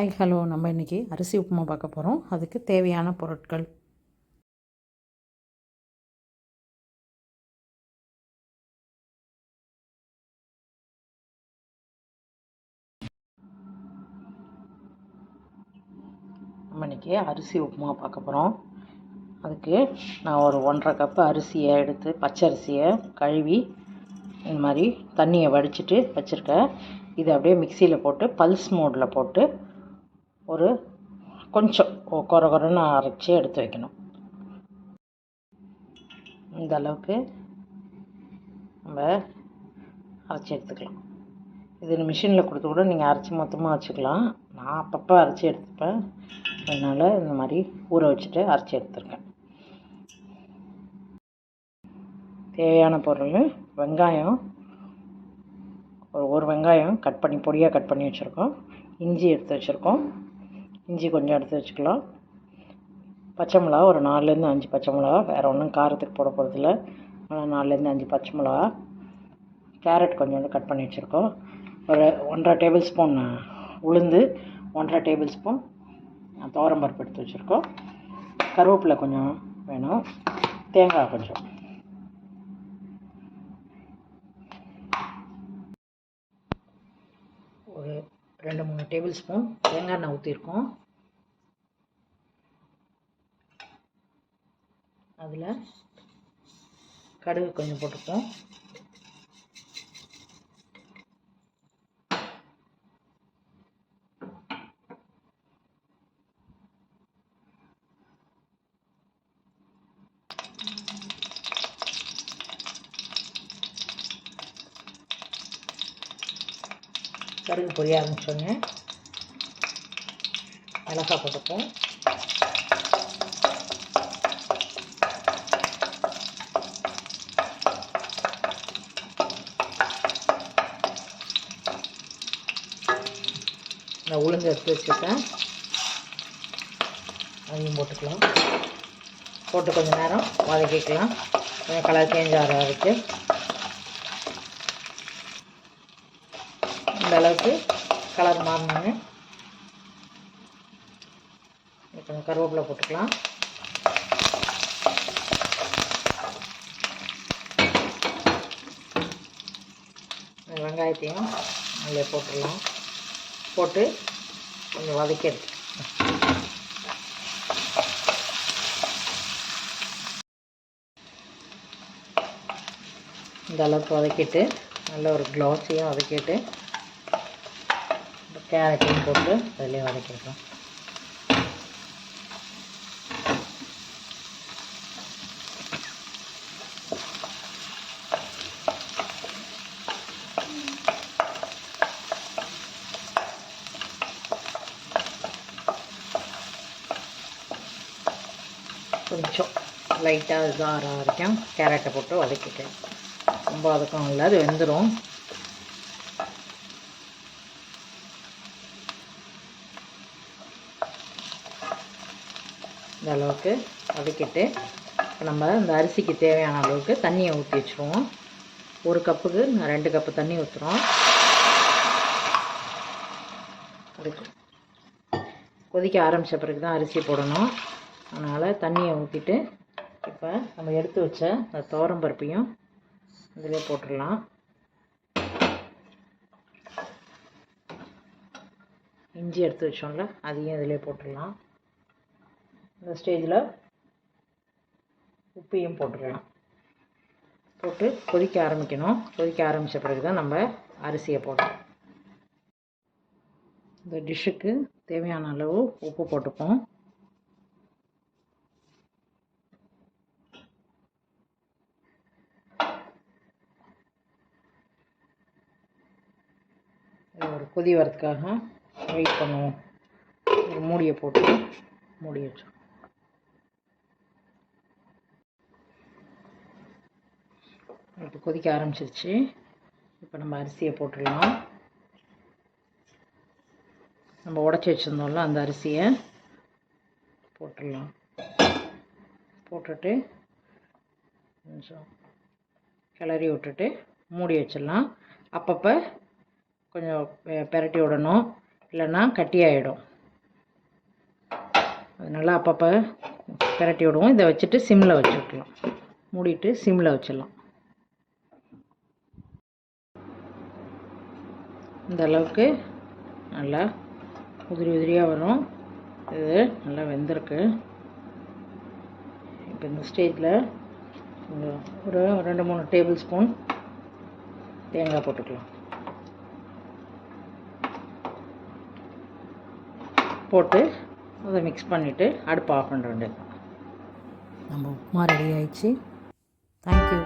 Hi hello நம்ம இன்றைக்கி அரிசி உப்புமா பார்க்க போகிறோம். அதுக்கு தேவையான பொருட்கள்: நம்ம இன்றைக்கி அரிசி உப்புமா பார்க்க போகிறோம். அதுக்கு நான் ஒரு 1.5 கப்பு அரிசியை எடுத்து, பச்சை அரிசியை கழுவி இந்த மாதிரி தண்ணியை வடிச்சிட்டு வச்சுருக்கேன். இதை அப்படியே மிக்சியில் போட்டு பல்ஸ் மோடில் போட்டு ஒரு கொஞ்சம் கொரன்னு அரைச்சி எடுத்து வைக்கணும். இந்த அளவுக்கு நம்ம அரைச்சி எடுத்துக்கலாம். இது மிஷினில் கொடுத்து கூட நீங்கள் அரைச்சி மொத்தமாக வச்சுக்கலாம். நான் அப்பப்போ அரைச்சி எடுத்துப்பேன். அதனால் இந்த மாதிரி ஊற வச்சுட்டு அரைச்சி எடுத்துருக்கேன். தேவையான பொருள்: வெங்காயம், ஒரு வெங்காயம் கட் பண்ணி பொடியாக கட் பண்ணி வச்சுருக்கோம். இஞ்சி எடுத்து வச்சுருக்கோம். இஞ்சி கொஞ்சம் எடுத்து வச்சுக்கலாம். பச்சை மிளகா ஒரு 4லேருந்து 5 பச்சை மிளகா, வேறு ஒன்றும் காரத்துக்கு போட போகிறதில்ல. ஆனால் 4லேருந்து 5 பச்சை மிளகா. கேரட் கொஞ்சோண்டு கட் பண்ணி வச்சுருக்கோம். ஒரு 1.5 டேபிள் ஸ்பூன் உளுந்து, 1.5 டேபிள் ஸ்பூன் துவரம்பருப்பு எடுத்து வச்சுருக்கோம். கருவேப்பிலை கொஞ்சம் வேணும். தேங்காய் கொஞ்சம். ஒரு 2-3 டேபிள் ஸ்பூன் தேங்காய் எண்ணெய் ஊற்றிருக்கோம். அதில் கடுகு கொஞ்சம் போட்டுப்போம். கடுகு பொரிய ஆரம்பிச்சோன்னே மிளகாய் போட்டுப்போம். இந்த உளுந்து எடுத்து வச்சுருக்கேன், அதையும் போட்டுக்கலாம். போட்டு கொஞ்சம் நேரம் வதக்கிக்கலாம். கொஞ்சம் கலர் சேஞ்ச் ஆகிற வரைக்கும். இந்த அளவுக்கு கலர் மாறினோன்னு கொஞ்சம் கருவேப்பிலை போட்டுக்கலாம். வெங்காயத்தையும் அதிலே போட்டுடலாம். போட்டு கொஞ்சம் வதக்கிடுது. இந்த அளவுக்கு வதக்கிட்டு நல்ல ஒரு க்ளாஸையும் வதக்கிட்டு கேரட்டையும் போட்டு அதிலே வதக்கிடுறோம். கொஞ்சம் லைட்டாக இதாகிற வரைக்கும் கேரட்டை போட்டு வதக்கிட்டேன். ரொம்ப வதக்கம் இல்லை, அது வெந்துடும். இந்த அளவுக்கு வதக்கிட்டு நம்ம இந்த அரிசிக்கு தேவையான அளவுக்கு தண்ணியை ஊற்றி வச்சுருவோம். ஒரு கப்புக்கு நான் 2 கப்பு தண்ணி ஊற்றுறோம். அதுக்கு கொதிக்க ஆரம்பித்த பிறகு தான் அரிசி போடணும். அதனால் தண்ணியை ஊற்றிட்டு இப்போ நம்ம எடுத்து வச்ச அந்த துவரம்பருப்பையும் இதிலே போட்டுடலாம். இஞ்சி எடுத்து வச்சோம்ல, அதையும் இதிலே போட்டுடலாம். இந்த ஸ்டேஜில் உப்பையும் போட்டுடலாம். போட்டு கொதிக்க ஆரம்பிக்கணும். கொதிக்க ஆரம்பித்த பிறகு தான் நம்ம அரிசியை போடணும். இந்த டிஷ்ஷுக்கு தேவையான அளவு உப்பு போட்டுப்போம். ஒரு கொதி வரதுக்காக வெயிட் பண்ணுவோம். ஒரு மூடியை போட்டு மூடி வச்சோம். இப்போ கொதிக்க ஆரம்பிச்சிருச்சு. இப்போ நம்ம அரிசியை போட்டுடலாம். நம்ம உடச்சி வச்சுருந்தோம்ல, அந்த அரிசியை போட்டுடலாம். போட்டுட்டு கொஞ்சம் கிளறி விட்டுட்டு மூடி வச்சிடலாம். அப்பப்போ கொஞ்சம் பெரட்டி விடணும், இல்லைன்னா கட்டியாகிடும். அது நல்லா அப்பப்போ பிரட்டி விடுவோம். இதை வச்சுட்டு சிம்மில் வச்சு விட்லாம். மூடிட்டு சிம்மில் வச்சிடலாம். இந்த அளவுக்கு நல்லா உதிரி உதிரியாக வரும். இது நல்லா வெந்திருக்கு. இப்போ இந்த ஸ்டேஜில் ஒரு 2-3 டேபிள் ஸ்பூன் தேங்காய் போட்டுக்கலாம். போட்டு அதை மிக்ஸ் பண்ணிவிட்டு அடுப்பு ஆஃப் பண்ண வேண்டியது. நம்ம உப்புமா ரெடி ஆயிடுச்சு. தேங்க்யூ.